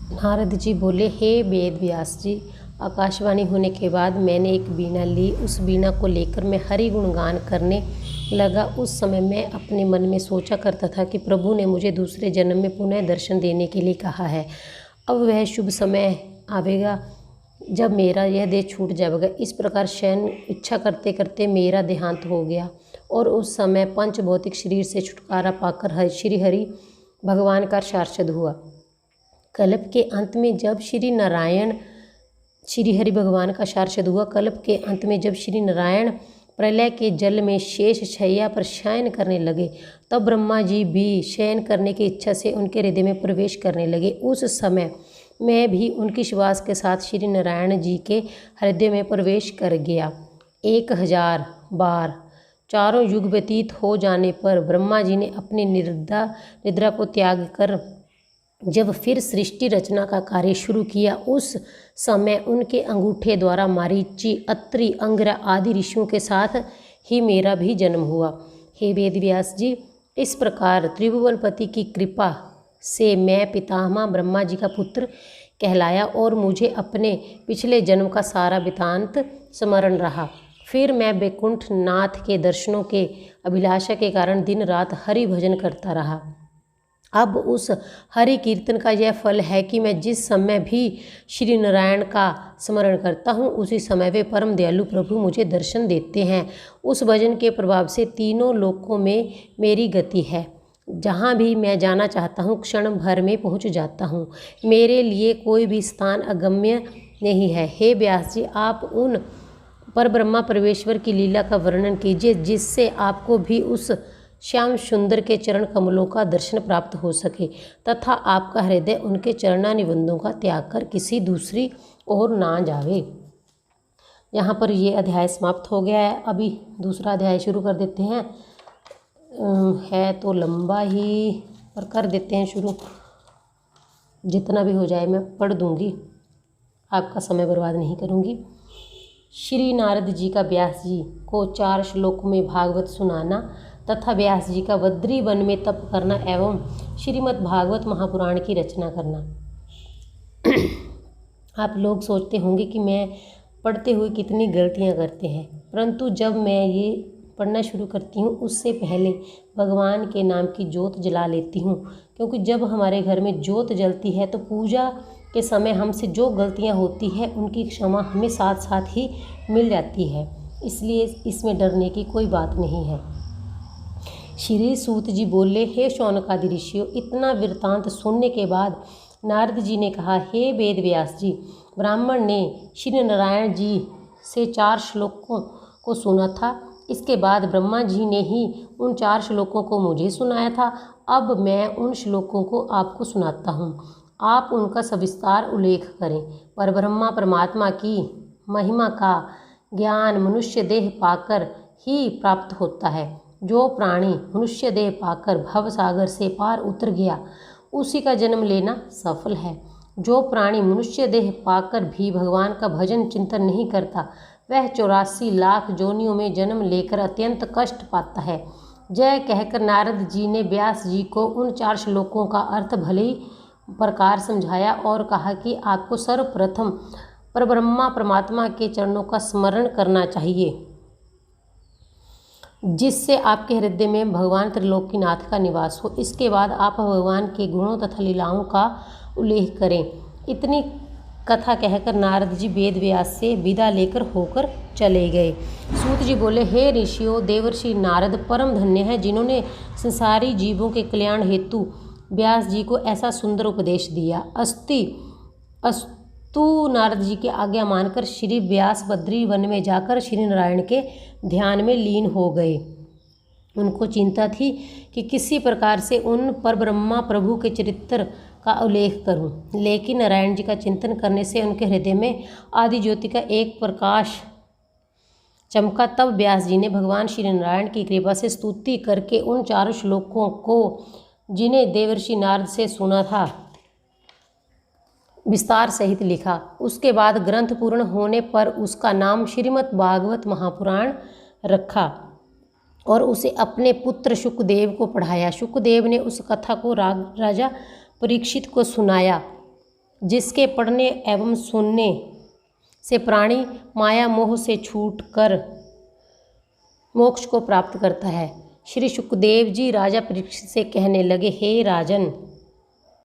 नारद जी बोले, हे वेद व्यास जी, आकाशवाणी होने के बाद मैंने एक वीणा ली। उस वीणा को लेकर मैं हरि गुणगान करने लगा। उस समय मैं अपने मन में सोचा करता था कि प्रभु ने मुझे दूसरे जन्म में पुनः दर्शन देने के लिए कहा है। अब वह शुभ समय आवेगा जब मेरा यह देह छूट जाएगा। इस प्रकार शयन इच्छा करते करते मेरा देहांत हो गया और उस समय पंच भौतिक शरीर से छुटकारा पाकर श्री हरि भगवान का साक्षात हुआ। कल्प के अंत में जब श्री हरि भगवान का साक्षात हुआ। कल्प के अंत में जब श्री नारायण प्रलय के जल में शेष शैया पर शयन करने लगे, तब ब्रह्मा जी भी शयन करने की इच्छा से उनके हृदय में प्रवेश करने लगे। उस समय मैं भी उनकी श्वास के साथ श्री नारायण जी के हृदय में प्रवेश कर गया। 1000 बार चारों युग व्यतीत हो जाने पर ब्रह्मा जी ने अपनी निद्रा को त्याग कर जब फिर सृष्टि रचना का कार्य शुरू किया, उस समय उनके अंगूठे द्वारा मारीची, अत्रि, अंगिरा आदि ऋषियों के साथ ही मेरा भी जन्म हुआ। हे वेद व्यास जी, इस प्रकार त्रिभुवनपति की कृपा से मैं पितामह ब्रह्मा जी का पुत्र कहलाया और मुझे अपने पिछले जन्म का सारा वृत्तांत स्मरण रहा। फिर मैं वैकुंठ नाथ के दर्शनों के अभिलाषा के कारण दिन रात हरि भजन करता रहा। अब उस हरि कीर्तन का यह फल है कि मैं जिस समय भी श्री नारायण का स्मरण करता हूँ, उसी समय वे परम दयालु प्रभु मुझे दर्शन देते हैं। उस भजन के प्रभाव से तीनों लोकों में मेरी गति है। जहाँ भी मैं जाना चाहता हूँ, क्षण भर में पहुँच जाता हूँ। मेरे लिए कोई भी स्थान अगम्य नहीं है। हे व्यास जी, आप उन परब्रह्मा परमेश्वर की लीला का वर्णन कीजिए, जिससे आपको भी उस श्याम सुंदर के चरण कमलों का दर्शन प्राप्त हो सके तथा आपका हृदय उनके चरणानिबंधों का त्याग कर किसी दूसरी ओर ना जावे। यहाँ पर ये अध्याय समाप्त हो गया है। अभी दूसरा अध्याय शुरू कर देते हैं। है तो लंबा ही, पर कर देते हैं शुरू। जितना भी हो जाए मैं पढ़ दूँगी, आपका समय बर्बाद नहीं करूँगी। श्री नारद जी का व्यास जी को 4 श्लोकों में भागवत सुनाना तथा व्यास जी का बद्री वन में तप करना एवं श्रीमद् भागवत महापुराण की रचना करना। आप लोग सोचते होंगे कि मैं पढ़ते हुए कितनी गलतियां करते हैं, परंतु जब मैं ये पढ़ना शुरू करती हूँ उससे पहले भगवान के नाम की ज्योत जला लेती हूँ, क्योंकि जब हमारे घर में ज्योत जलती है तो पूजा के समय हमसे जो गलतियाँ होती हैं उनकी क्षमा हमें साथ साथ ही मिल जाती है। इसलिए इसमें डरने की कोई बात नहीं है। श्री सूत जी बोले, हे शौनकादि ऋषियों, इतना वृत्तांत सुनने के बाद नारद जी ने कहा, हे वेद व्यास जी, ब्राह्मण ने श्री नारायण जी से 4 श्लोकों को सुना था। इसके बाद ब्रह्मा जी ने ही उन 4 श्लोकों को मुझे सुनाया था। अब मैं उन श्लोकों को आपको सुनाता हूँ, आप उनका सविस्तार उल्लेख करें। परब्रह्मा परमात्मा की महिमा का ज्ञान मनुष्य देह पाकर ही प्राप्त होता है। जो प्राणी मनुष्य देह पाकर भव सागर से पार उतर गया, उसी का जन्म लेना सफल है। जो प्राणी मनुष्य देह पाकर भी भगवान का भजन चिंतन नहीं करता, वह 84 लाख जोनियों में जन्म लेकर अत्यंत कष्ट पाता है। जय कहकर नारद जी ने व्यास जी को उन 4 श्लोकों का अर्थ भले ही प्रकार समझाया और कहा कि आपको सर्वप्रथम परब्रह्मा परमात्मा के चरणों का स्मरण करना चाहिए, जिससे आपके हृदय में भगवान त्रिलोकीनाथ का निवास हो। इसके बाद आप भगवान के गुणों तथा लीलाओं का उल्लेख करें। इतनी कथा कहकर नारद जी वेद व्यास से विदा लेकर होकर चले गए। सूत जी बोले, हे ऋषियों, देवर्षि नारद परम धन्य है, जिन्होंने संसारी जीवों के कल्याण हेतु व्यास जी को ऐसा सुंदर उपदेश दिया। अस्तु नारद जी की आज्ञा मानकर श्री व्यास बद्री वन में जाकर श्री नारायण के ध्यान में लीन हो गए। उनको चिंता थी कि किसी प्रकार से उन परब्रह्मा प्रभु के चरित्र का उल्लेख करूं, लेकिन नारायण जी का चिंतन करने से उनके हृदय में आदि ज्योति का एक प्रकाश चमका। तब व्यास जी ने भगवान श्री नारायण की कृपा से स्तुति करके उन 4 श्लोकों को, जिन्हें देवर्षि नारद से सुना था, विस्तार सहित लिखा। उसके बाद ग्रंथ पूर्ण होने पर उसका नाम श्रीमद् भागवत महापुराण रखा और उसे अपने पुत्र शुकदेव को पढ़ाया। शुकदेव ने उस कथा को राजा परीक्षित को सुनाया। जिसके पढ़ने एवं सुनने से प्राणी माया मोह से छूटकर मोक्ष को प्राप्त करता है। श्री सुखदेव जी राजा परीक्षित से कहने लगे, हे राजन,